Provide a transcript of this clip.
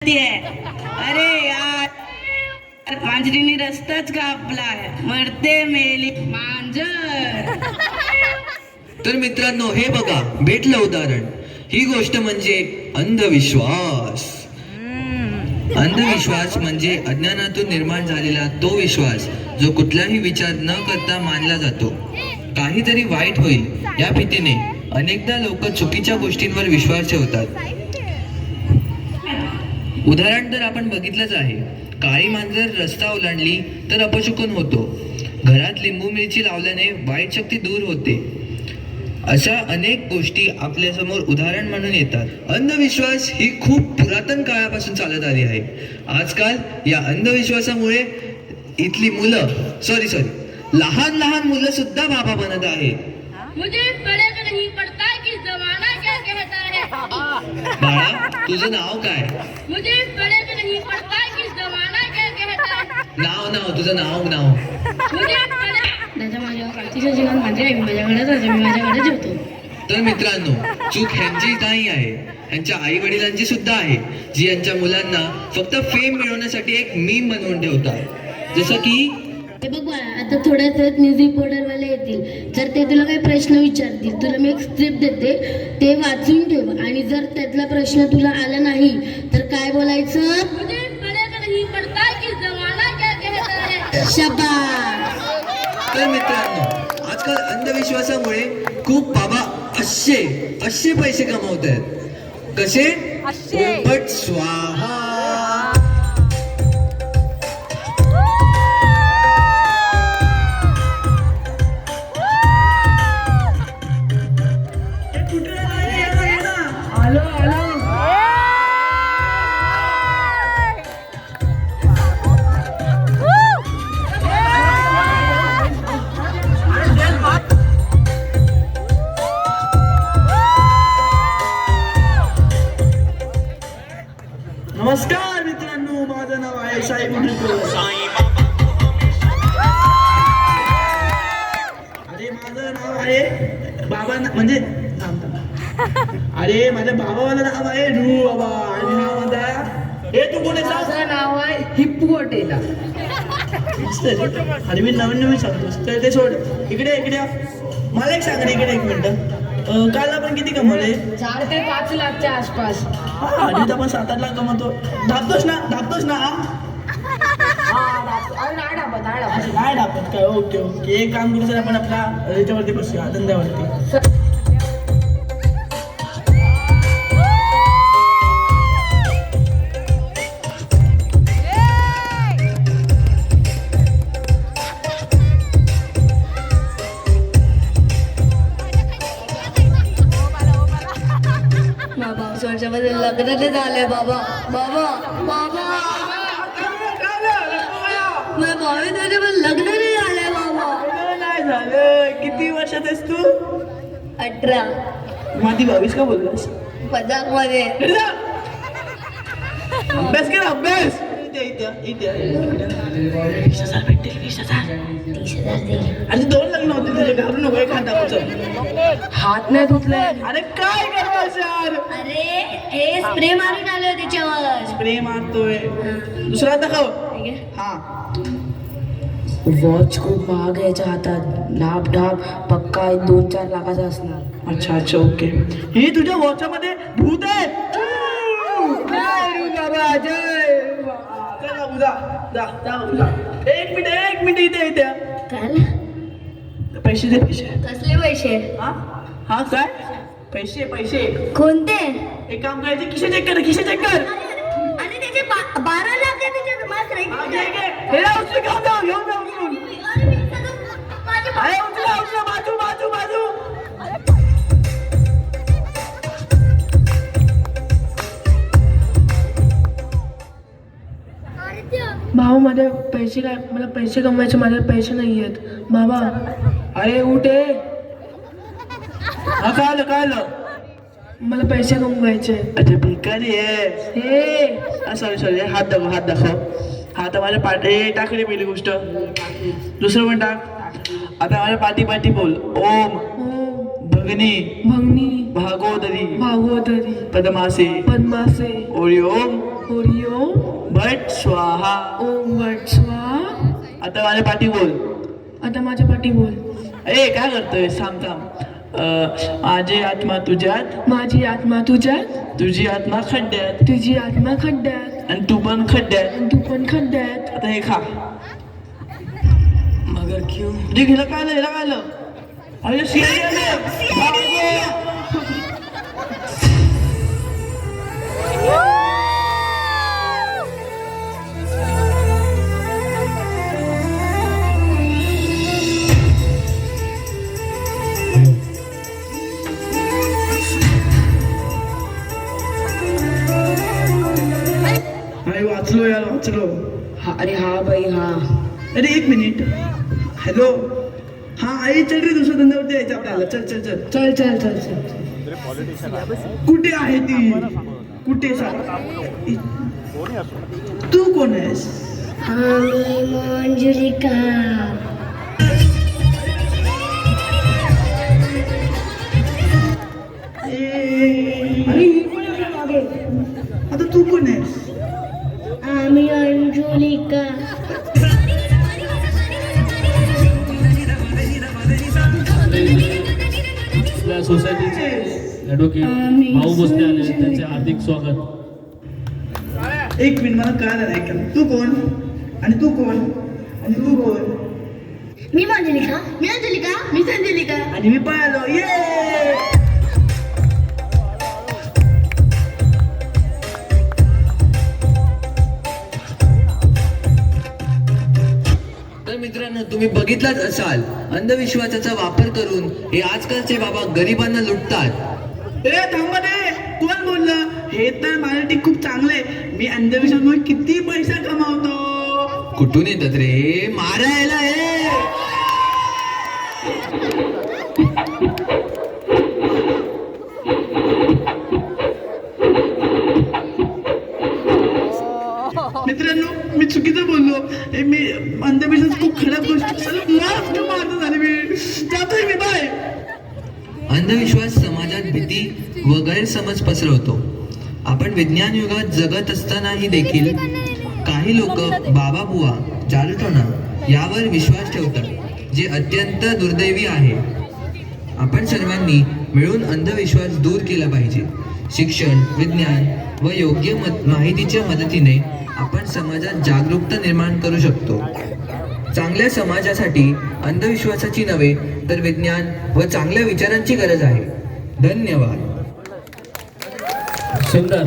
अरे यार मांजरीने रस्ताच कापलाय, मरते मेली मांजर. तर मित्रांनो, हे बघा भेटलं उदाहरण. ही गोष्ट म्हणजे अंधविश्वास. अंधविश्वास म्हणजे अज्ञानातून निर्माण झालेला तो विश्वास जो कुठलाही विचार न करता मानला जातो. काहीतरी वाईट होईल या भीतीने अनेकदा लोक चुकीच्या गोष्टींवर विश्वास ठेवतात. उदाहरण तर आपण बघितलंच आहे. काळी मांजर रस्ता ओलांडली तर अपशकुन होतो. घरात लिंबू मिरची लावल्याने वाईट शक्ती दूर होते. अशा अनेक गोष्टी आपल्यासमोर उदाहरण म्हणून येतात. अंधविश्वास ही खूप पुरातन काळापासून चालत आली आहे. आजकाल या अंधविश्वासामुळे इथली लहान लहान मुलं सुद्धा बाबा बनत आहेत. मुझे फर्क नहीं पड़ता कि जमाना क्या कहता है. बाळा, तुझं नाव काय? मुझे फर्क नहीं पड़ता कि जमाना क्या कहता है. तुझं नाव मुझे त्याच्या माझ्या काळजीच्या जीवन माझ्या आई माझ्याकडे जाते, मी माझ्याकडे जेवतो. तर मित्रांनो, चूक ह्यांची नाही आहे, ह्यांच्या आई वडिलांची सुद्धा आहे, जी यांच्या मुलांना फक्त फेम मिळवण्यासाठी एक मीम बनवून ठेवतात. जसं की हे बघ बाळा, आता थोड्याच वेळात न्यूज रिपोर्टरवाले येतील. जर ते तुला काही प्रश्न विचारतील, तुला मी एक स्क्रिप्ट देते, ते वाचून ठेव. आणि जर त्यातला प्रश्न तुला आला नाही तर काय बोलायचं? मुझे फर्क नहीं पड़ता कि जमाना क्या कहता है. शाबास. तर मित्रांनो, आजकाल अंधविश्वासामुळे खूप बाबा असे पैसे कमवत आहेत. कसे? पोपट स्वाहा. नमस्कार मित्रांनो, माझं नाव आहे साई मुंडकर. अरे माझं नाव आहे बाबा म्हणजे अरे माझ्या बाबावाला नाव आहे रू बाबा. आणि हा माझा हे तू कोणी नाव आहे हिप्पोटेला. अरे मी नवीन सांगतोस तर ते सोड. इकडे या. मला एक सांग रे, इकडे एक मिनिट. काल आपण किती कमवले? 4 ते 5 लाखच्या आसपास. आधी आपण 7-8 लाख कमवतो. धापतोस ना नाही धापत काय. ओके एक काम करू सर, आपण आपल्या याच्यावरती बसूया, धंद्यावरती. बाबा वर्षामध्ये लग्न ते झालंय. बाबा लग्न नाही झालंय बाबा. नाही झालं. किती वर्षात आहेस तू? 18. माझी 22 का बोललास? मजाक मध्ये. अभ्यास कर अभ्यास. इथे 20,000 भेटतील. 20,000. 30,000 दे. आणि 2 लग्न होते तुझे, घाबरू नको. एक हात दाखवचं. हात नाही धुतले. अरे काय करतो सर? अरे हे स्प्रे मारून आलोय त्याच्यावर. स्प्रे मारतोय. दुसरा दाखव. हा. वॉच खूप महाग आहे याच्या हातात. नाप पक्का 2-4 लाखाचा असणार. अच्छा ओके. हे तुझ्या वॉचमध्ये भूत आहे. बाबा जय. चल बाबू, जा. एक मिनिट इथे. काय पैसे दे. कसले पैसे? हा काय? पैसे कोणते? एक काम करायचे, खिशे चेक कर. आणि त्याचे 12 लाख आहे त्याच्यात. हा, घे. हे ना, उचलून घेऊन जाऊ. अरे उचला, बाजू. भाऊ माझे पैसे काय, मला पैसे कमवायचे, माझे पैसे नाही आहेत बाबा. अरे उठे. हा कळलं. मला पैसे कमवायचे. अच्छा भिकारी आहे. हे सॉरी. हात दाखव. हा तर माझ्या पाठी टाकली पहिली गोष्ट. दुसरं पण टाक. आता माझ्या पाठी बोल. ओम भगनी भंगनी भागोदरी भागोदरी पद्मासे पद्मासे ओरिओम ओरिओ भट स्वाहा. ओम वट स्वाहा. आता माझ्या पाठी बोल. आता माझ्या पाठी बोल. ए काय करतोय थांब थांब. माझी आत्मा तुझ्यात, माझी आत्मा तुझ्यात, तुझी आत्मा खड्ड्यात, तुझी आत्मा खड्ड्यात, आणि तू पण खड्ड्यात. आणि तू पण खड्ड्यात. आता हे खा. मगर क्यों? जे हिला काय आलं, हिला काय आलं? अरे शियाळी आलं. बापरे. आई वाचलो यार वाचलो. हा अरे हा बाई हा. अरे एक मिनिट. हॅलो. हा आई चल रे दुसऱ्या धंद्यावरती यायचं आपल्याला. चल चल चल. चल चल चल चल. कुठे आहे ती? कुठे सांग. तू कोण आहेस? आम्ही मंजुलिका. अरे ही कोण आहे रे मागे? आता तू कोण आहेस? आम्ही अंजुलिका. आपल्या सोसायटीचे ॲडव्होकेट भाऊ भोसले आले, त्यांचे हार्दिक स्वागत. एक मिनिट मला काय नाही ऐका. तू कोण आणि तू कोण आणि तू कोण? मी मंजुलिका. मी अंजुलिका. मी संजुलिका. आणि मी पळालो. ये तर मित्रांनो, तुम्ही बघितलाच असाल अंधविश्वासाचा वापर करून हे आजकालचे बाबा गरिबांना लुटतात. ए थांबा रे. कोण बोललं? हे तर माझ्यासाठी खूप चांगले. मी अंधविश्वासामुळे किती पैसा कमावतो. कुठून येतात रे? मारायला हे. मित्रांनो मी चुकीचं बोललो. हे मी अंधविश्वास खूप खराब गोष्ट. माफ मारत झाले मी. जातोय मी. बाय. अंधविश्वास समाजात भीती व गैरसमज पसरवतो. आपण विज्ञान युगात जगत असतानाही देखील काही लोक बाबा बुवा, जादूटोणा यावर विश्वास ठेवतात, जे अत्यंत दुर्दैवी आहे. आपण सर्वांनी मिळून अंधविश्वास दूर केला पाहिजे. शिक्षण, विज्ञान व योग्य माहितीच्या मदतीने आपण समाजात जागरूकता निर्माण करू शकतो. चांगल्या समाजासाठी अंधविश्वासाची नव्हे तर विज्ञान व चांगल्या विचारांची गरज आहे. धन्यवाद. सुंदर.